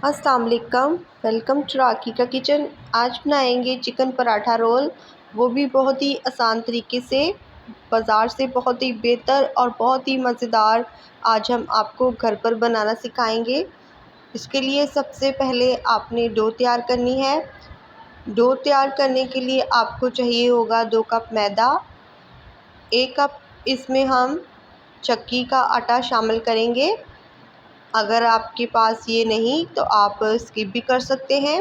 अस्सलाम वालेकुम, welcome to राकी का किचन। आज बनाएंगे चिकन पराठा रोल, वो भी बहुत ही आसान तरीके से, बाज़ार से बहुत ही बेहतर और बहुत ही मज़ेदार। आज हम आपको घर पर बनाना सिखाएंगे। इसके लिए सबसे पहले आपने डो तैयार करनी है। डो तैयार करने के लिए आपको चाहिए होगा 2 कप मैदा, 1 कप इसमें हम चक्की का आटा शामिल करेंगे। अगर आपके पास ये नहीं तो आप स्किप भी कर सकते हैं।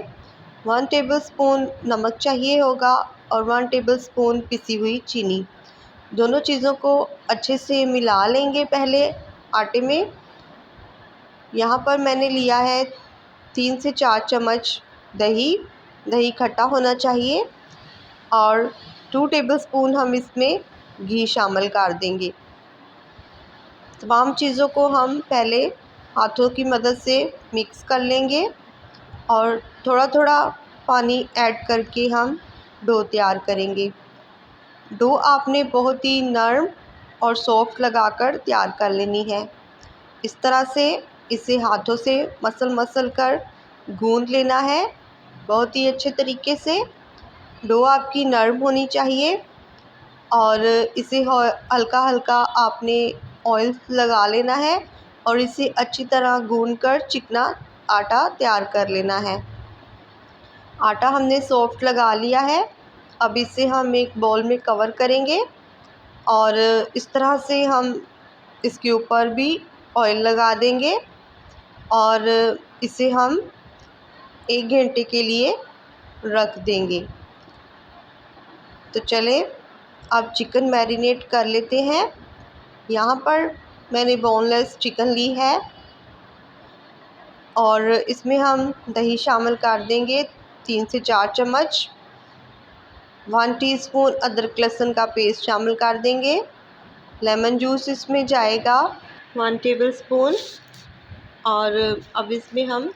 1 टेबलस्पून नमक चाहिए होगा और 1 टेबलस्पून पिसी हुई चीनी। दोनों चीज़ों को अच्छे से मिला लेंगे पहले आटे में। यहाँ पर मैंने लिया है 3 से 4 चम्मच दही। दही खट्टा होना चाहिए और 2 टेबलस्पून हम इसमें घी शामिल कर देंगे। तमाम चीज़ों को हम पहले हाथों की मदद से मिक्स कर लेंगे और थोड़ा थोड़ा पानी ऐड करके हम डो तैयार करेंगे। डो आपने बहुत ही नरम और सॉफ्ट लगाकर तैयार कर लेनी है। इस तरह से इसे हाथों से मसल कर गूंद लेना है बहुत ही अच्छे तरीके से। डो आपकी नरम होनी चाहिए और इसे हल्का हल्का आपने ऑयल लगा लेना है और इसे अच्छी तरह गूंद कर चिकना आटा तैयार कर लेना है। आटा हमने सॉफ्ट लगा लिया है। अब इसे हम एक बाउल में कवर करेंगे और इस तरह से हम इसके ऊपर भी ऑयल लगा देंगे और इसे हम 1 घंटे के लिए रख देंगे। तो चले अब चिकन मैरिनेट कर लेते हैं। यहाँ पर मैंने बोनलेस चिकन ली है और इसमें हम दही शामिल कर देंगे 3 से 4 चम्मच। 1 टीस्पून अदरक लहसुन का पेस्ट शामिल कर देंगे। लेमन जूस इसमें जाएगा 1 टेबलस्पून और अब इसमें हम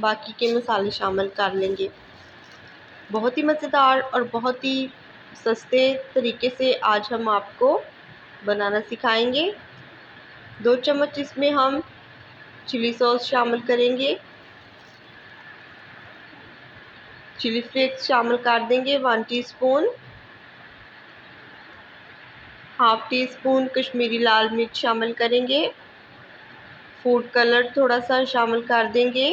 बाकी के मसाले शामिल कर लेंगे। बहुत ही मज़ेदार और बहुत ही सस्ते तरीके से आज हम आपको बनाना सिखाएंगे। 2 चम्मच इसमें हम चिली सॉस शामिल करेंगे। चिली फ्लेक्स शामिल कर देंगे 1 teaspoon. Half teaspoon Kashmiri लाल मिर्च शामिल करेंगे। फूड कलर थोड़ा सा शामिल कर देंगे।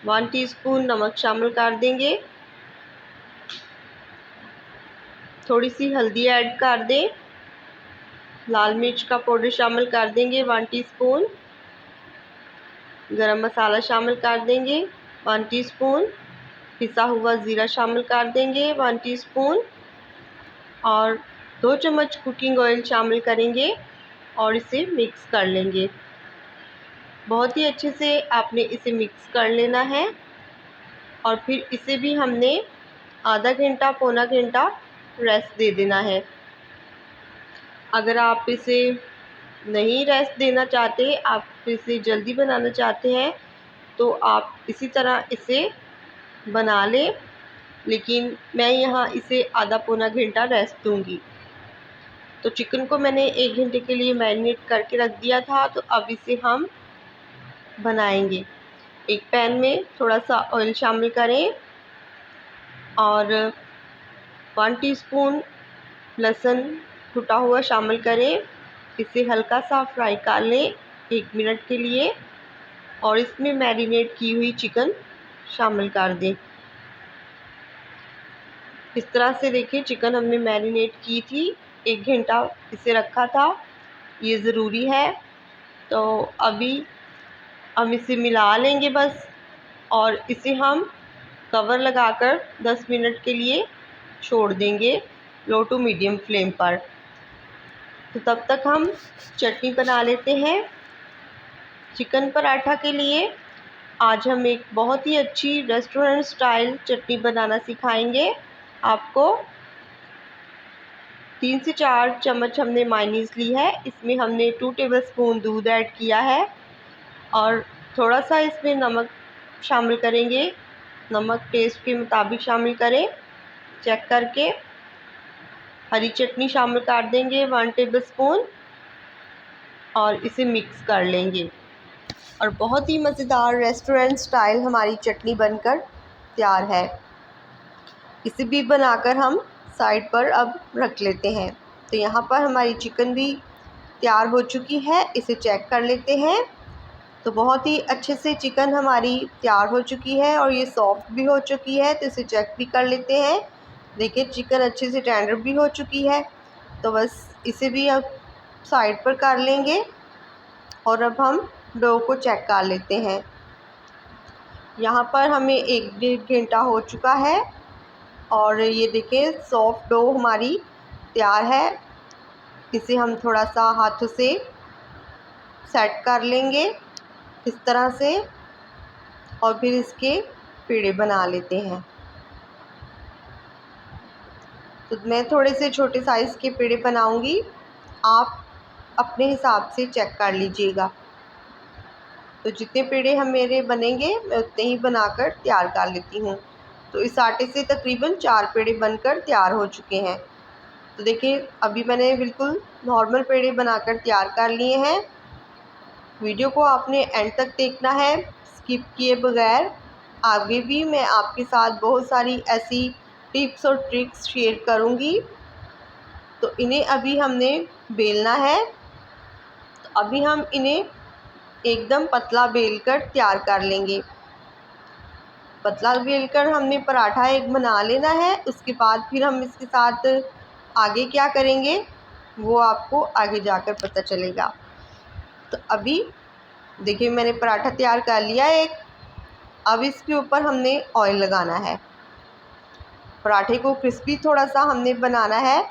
1 टीस्पून नमक शामिल कर देंगे। थोड़ी सी हल्दी ऐड कर दें। लाल मिर्च का पाउडर शामिल कर देंगे 1 टीस्पून। गरम मसाला शामिल कर देंगे 1 टीस्पून। पिसा हुआ ज़ीरा शामिल कर देंगे 1 टीस्पून और 2 चम्मच कुकिंग ऑयल शामिल करेंगे और इसे मिक्स कर लेंगे। बहुत ही अच्छे से आपने इसे मिक्स कर लेना है और फिर इसे भी हमने आधा घंटा पौना घंटा रेस्ट दे देना है। अगर आप इसे नहीं रेस्ट देना चाहते, आप इसे जल्दी बनाना चाहते हैं तो आप इसी तरह इसे बना लें, लेकिन मैं यहाँ इसे आधा पौना घंटा रेस्ट दूंगी। तो चिकन को मैंने 1 घंटे के लिए मैरिनेट करके रख दिया था, तो अब इसे हम बनाएंगे। एक पैन में थोड़ा सा ऑयल शामिल करें और 1 टीस्पून लहसुन कुटा हुआ शामिल करें। इसे हल्का सा फ्राई कर लें 1 मिनट के लिए और इसमें मैरिनेट की हुई चिकन शामिल कर दें। इस तरह से देखिए चिकन हमने मैरिनेट की थी, 1 घंटा इसे रखा था, ये ज़रूरी है। तो अभी हम इसे मिला लेंगे बस और इसे हम कवर लगाकर 10 मिनट के लिए छोड़ देंगे लो टू मीडियम फ्लेम पर। तो तब तक हम चटनी बना लेते हैं। चिकन पराठा के लिए आज हम एक बहुत ही अच्छी रेस्टोरेंट स्टाइल चटनी बनाना सिखाएंगे आपको। 3 से 4 चम्मच हमने मायोनीज़ ली है। इसमें हमने 2 टेबलस्पून दूध ऐड किया है और थोड़ा सा इसमें नमक शामिल करेंगे। नमक टेस्ट के मुताबिक शामिल करें चेक करके। हरी चटनी शामिल कर देंगे 1 टेबलस्पून और इसे मिक्स कर लेंगे। और बहुत ही मज़ेदार रेस्टोरेंट स्टाइल हमारी चटनी बनकर तैयार है। इसे भी बनाकर हम साइड पर अब रख लेते हैं। तो यहाँ पर हमारी चिकन भी तैयार हो चुकी है, इसे चेक कर लेते हैं। तो बहुत ही अच्छे से चिकन हमारी तैयार हो चुकी है और ये सॉफ्ट भी हो चुकी है, तो इसे चेक भी कर लेते हैं। देखिए चिकन अच्छे से टेंडर भी हो चुकी है। तो बस इसे भी अब साइड पर कर लेंगे और अब हम डो को चेक कर लेते हैं। यहाँ पर हमें 1-1.5 घंटा हो चुका है और ये देखिए सॉफ्ट डो हमारी तैयार है। इसे हम थोड़ा सा हाथों से सेट कर लेंगे इस तरह से और फिर इसके पेड़े बना लेते हैं। तो मैं थोड़े से छोटे साइज़ के पेड़े बनाऊंगी, आप अपने हिसाब से चेक कर लीजिएगा। तो जितने पेड़े हम मेरे बनेंगे मैं उतने ही बनाकर तैयार कर लेती हूँ। तो इस आटे से तकरीबन 4 पेड़े बनकर तैयार हो चुके हैं। तो देखिए अभी मैंने बिल्कुल नॉर्मल पेड़े बनाकर तैयार कर लिए हैं। वीडियो को आपने एंड तक देखना है, स्किप किए बगैर। आगे भी मैं आपके साथ बहुत सारी ऐसी टिप्स और ट्रिक्स शेयर करूँगी। तो इन्हें अभी हमने बेलना है। तो अभी हम इन्हें एकदम पतला बेलकर तैयार कर लेंगे। पतला बेलकर हमने पराठा एक बना लेना है। उसके बाद फिर हम इसके साथ आगे क्या करेंगे वो आपको आगे जाकर पता चलेगा। तो अभी देखिए मैंने पराठा तैयार कर लिया है एक। अब इसके ऊपर हमने ऑयल लगाना है। पराठे को क्रिस्पी थोड़ा सा हमने बनाना है,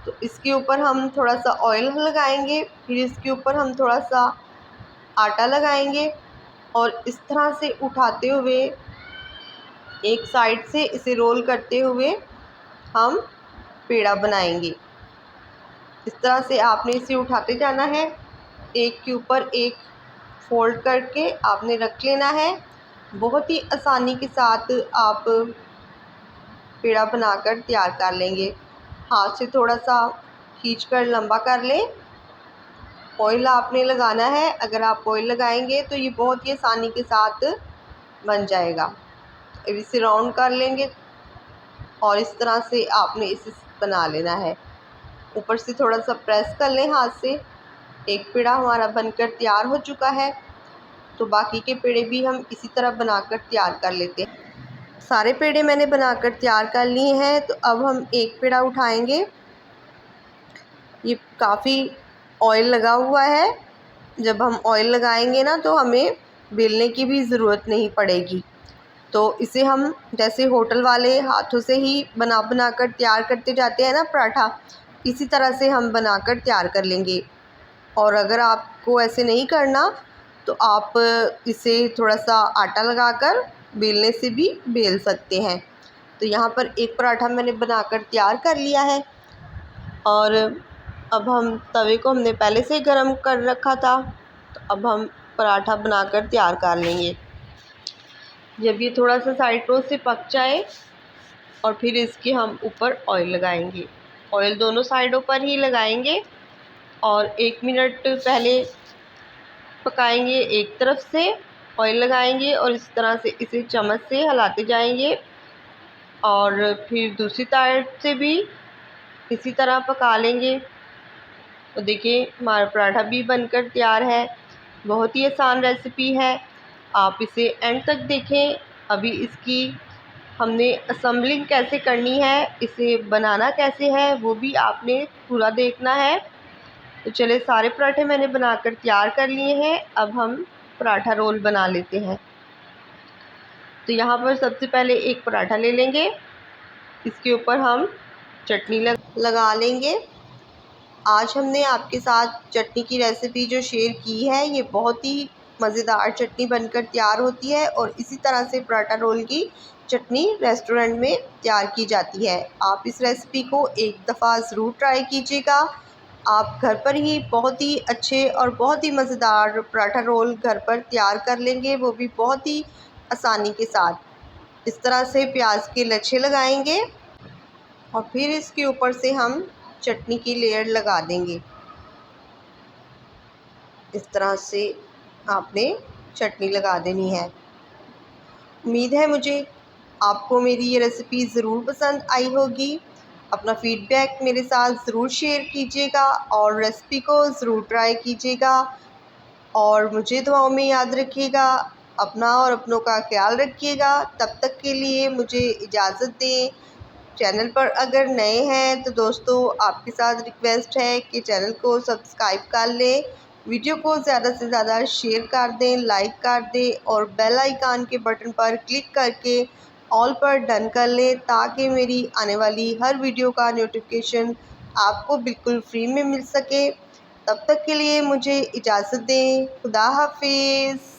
तो इसके ऊपर हम थोड़ा सा ऑयल लगाएंगे, फिर इसके ऊपर हम थोड़ा सा आटा लगाएंगे और इस तरह से उठाते हुए एक साइड से इसे रोल करते हुए हम पेड़ा बनाएंगे। इस तरह से आपने इसे उठाते जाना है, एक के ऊपर एक फोल्ड करके आपने रख लेना है। बहुत ही आसानी के साथ आप पेड़ा बनाकर तैयार कर लेंगे। हाथ से थोड़ा सा खींचकर लंबा कर लें। ऑयल आपने लगाना है, अगर आप ऑयल लगाएंगे तो ये बहुत ही आसानी के साथ बन जाएगा। अब इसे राउंड कर लेंगे और इस तरह से आपने इसे बना लेना है। ऊपर से थोड़ा सा प्रेस कर लें हाथ से। एक पेड़ा हमारा बनकर तैयार हो चुका है। तो बाकी के पेड़े भी हम इसी तरह बनाकर तैयार कर लेते हैं। सारे पेड़े मैंने बनाकर तैयार कर लिए हैं। तो अब हम एक पेड़ा उठाएंगे। ये काफ़ी ऑयल लगा हुआ है। जब हम ऑयल लगाएंगे ना तो हमें बेलने की भी ज़रूरत नहीं पड़ेगी। तो इसे हम जैसे होटल वाले हाथों से ही बना कर तैयार करते जाते हैं ना पराठा, इसी तरह से हम बनाकर तैयार कर लेंगे। और अगर आपको ऐसे नहीं करना तो आप इसे थोड़ा सा आटा लगाकर बेलने से भी बेल सकते हैं। तो यहाँ पर एक पराठा मैंने बनाकर तैयार कर लिया है और अब हम तवे को हमने पहले से गरम कर रखा था। तो अब हम पराठा बनाकर तैयार कर लेंगे। जब ये थोड़ा सा साइडों से पक जाए और फिर इसके हम ऊपर ऑयल लगाएंगे। ऑयल दोनों साइडों पर ही लगाएंगे और 1 मिनट पहले पकाएंगे। एक तरफ से ऑयल लगाएंगे और इस तरह से इसे चम्मच से हिलाते जाएंगे और फिर दूसरी साइड से भी इसी तरह पका लेंगे। तो देखिए हमारा पराठा भी बनकर तैयार है। बहुत ही आसान रेसिपी है, आप इसे एंड तक देखें। अभी इसकी हमने असेंबलिंग कैसे करनी है, इसे बनाना कैसे है, वो भी आपने पूरा देखना है। तो चलिए सारे पराठे मैंने बनाकर तैयार कर लिए हैं। अब हम पराठा रोल बना लेते हैं। तो यहाँ पर सबसे पहले एक पराठा ले लेंगे, इसके ऊपर हम चटनी लगा लेंगे। आज हमने आपके साथ चटनी की रेसिपी जो शेयर की है, ये बहुत ही मज़ेदार चटनी बनकर तैयार होती है और इसी तरह से पराठा रोल की चटनी रेस्टोरेंट में तैयार की जाती है। आप इस रेसिपी को एक दफ़ा ज़रूर ट्राई कीजिएगा। आप घर पर ही बहुत ही अच्छे और बहुत ही मज़ेदार पराठा रोल घर पर तैयार कर लेंगे, वो भी बहुत ही आसानी के साथ। इस तरह से प्याज के लच्छे लगाएंगे और फिर इसके ऊपर से हम चटनी की लेयर लगा देंगे। इस तरह से आपने चटनी लगा देनी है। उम्मीद है मुझे आपको मेरी ये रेसिपी ज़रूर पसंद आई होगी। अपना फ़ीडबैक मेरे साथ ज़रूर शेयर कीजिएगा और रेसिपी को ज़रूर ट्राई कीजिएगा और मुझे दुआओं में याद रखिएगा। अपना और अपनों का ख्याल रखिएगा। तब तक के लिए मुझे इजाज़त दें। चैनल पर अगर नए हैं तो दोस्तों आपके साथ रिक्वेस्ट है कि चैनल को सब्सक्राइब कर लें, वीडियो को ज़्यादा से ज़्यादा शेयर कर दें, लाइक कर दें और बेल आइकन के बटन पर क्लिक करके ऑल पर डन कर लें ताकि मेरी आने वाली हर वीडियो का नोटिफिकेशन आपको बिल्कुल फ्री में मिल सके। तब तक के लिए मुझे इजाज़त दें। खुदा हाफिज़।